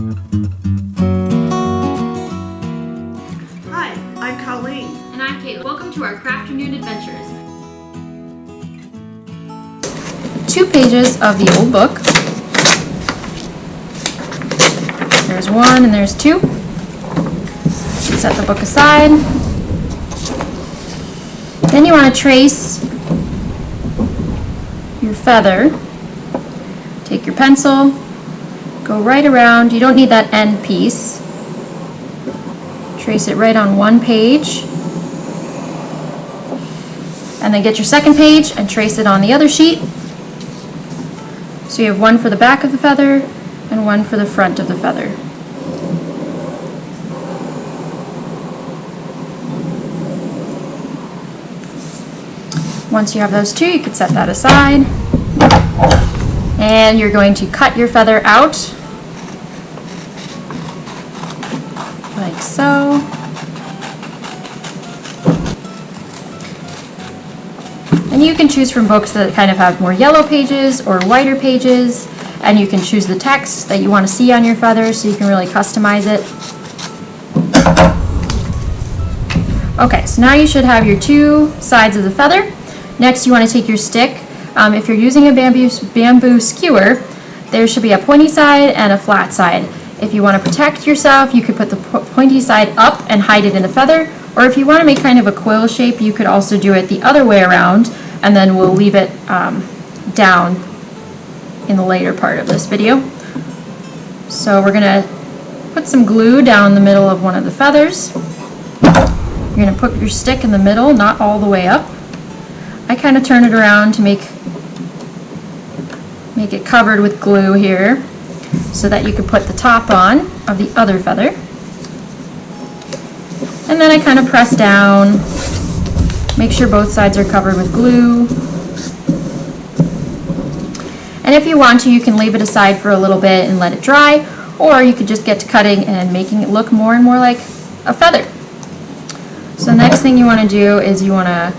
Hi, I'm Colleen. And I'm Kate. Welcome to our CrafterNoon adventures. 2 pages of the old book. There's 1 and there's 2. Set the book aside. Then you want to trace your feather. Take your pencil, go right around. You don't need that end piece. Trace it right on 1 page. And then get your second page and trace it on the other sheet. So you have 1 for the back of the feather and 1 for the front of the feather. Once you have those 2, you can set that aside. And you're going to cut your feather out, like so. And you can choose from books that kind of have more yellow pages or whiter pages, and you can choose the text that you want to see on your feather, so you can really customize it. Okay, so now you should have your 2 sides of the feather. Next, you want to take your stick. If you're using a bamboo skewer, there should be a pointy side and a flat side. If you want to protect yourself, you could put the pointy side up and hide it in the feather, or if you want to make kind of a quill shape, you could also do it the other way around, and then we'll leave it down in the later part of this video. So we're going to put some glue down the middle of one of the feathers. You're going to put your stick in the middle, not all the way up. I kind of turn it around to make it covered with glue here, so that you can put the top on of the other feather. And then I kind of press down, make sure both sides are covered with glue. And if you want to, you can leave it aside for a little bit and let it dry, or you could just get to cutting and making it look more and more like a feather. So the next thing you want to do is you want to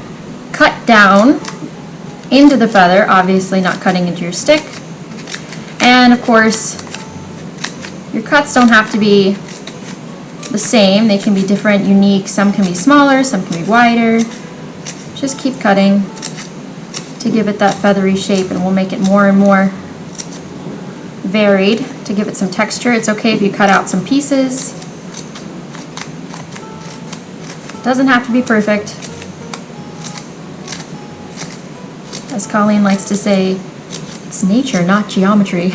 cut down into the feather, obviously not cutting into your stick. And of course, your cuts don't have to be the same. They can be different, unique. Some can be smaller, some can be wider. Just keep cutting to give it that feathery shape, and we'll make it more and more varied to give it some texture. It's okay if you cut out some pieces. It doesn't have to be perfect. As Colleen likes to say, it's nature, not geometry.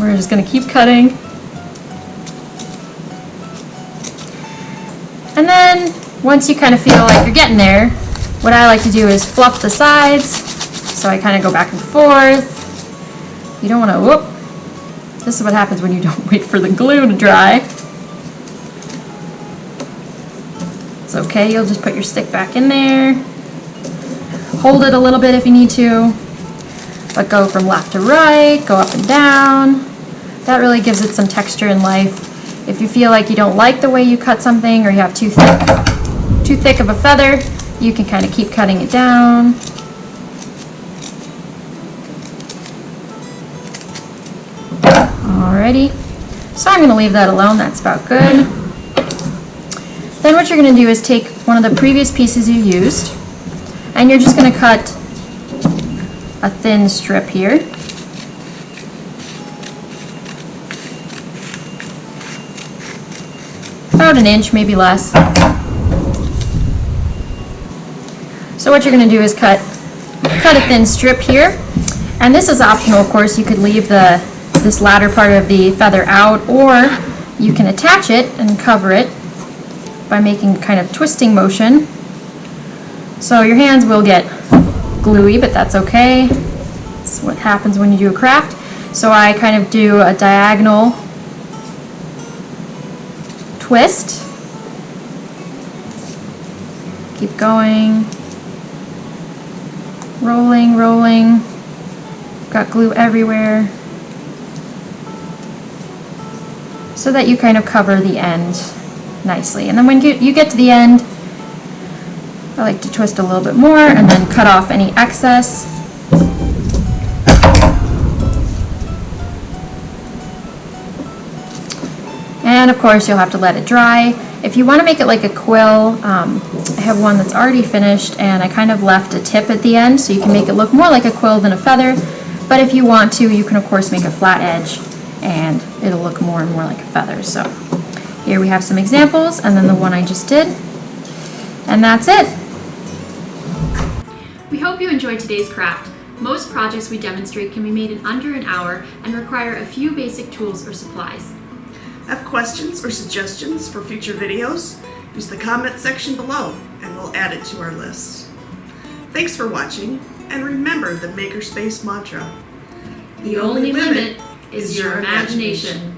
We're just going to keep cutting. And then, once you kind of feel like you're getting there, what I like to do is fluff the sides. So I kind of go back and forth. You don't want to, whoop. This is what happens when you don't wait for the glue to dry. It's okay, you'll just put your stick back in there. Hold it a little bit if you need to, but go from left to right, go up and down. That really gives it some texture and life. If you feel like you don't like the way you cut something, or you have too thick of a feather, you can kind of keep cutting it down. Alrighty, so I'm going to leave that alone, that's about good. Then what you're going to do is take one of the previous pieces you used, and you're just going to cut a thin strip here. About 1 inch, maybe less. So what you're going to do is cut a thin strip here, and this is optional, of course. You could leave this latter part of the feather out, or you can attach it and cover it by making kind of twisting motion. So your hands will get gluey, but that's okay. It's what happens when you do a craft. So I kind of do a diagonal twist. Keep going. Rolling, rolling. Got glue everywhere. So that you kind of cover the end nicely. And then when you get to the end, I like to twist a little bit more and then cut off any excess. course, you'll have to let it dry. If you want to make it like a quill, I have one that's already finished, and I kind of left a tip at the end so you can make it look more like a quill than a feather. But if you want to, you can of course make a flat edge, and it'll look more and more like a feather. So here we have some examples, and then the one I just did, and that's it. We hope you enjoyed today's craft. Most projects we demonstrate can be made in under an hour and require a few basic tools or supplies. Have questions or suggestions for future videos? Use the comment section below and we'll add it to our list. Thanks for watching, and remember the Makerspace mantra. The only limit is your imagination.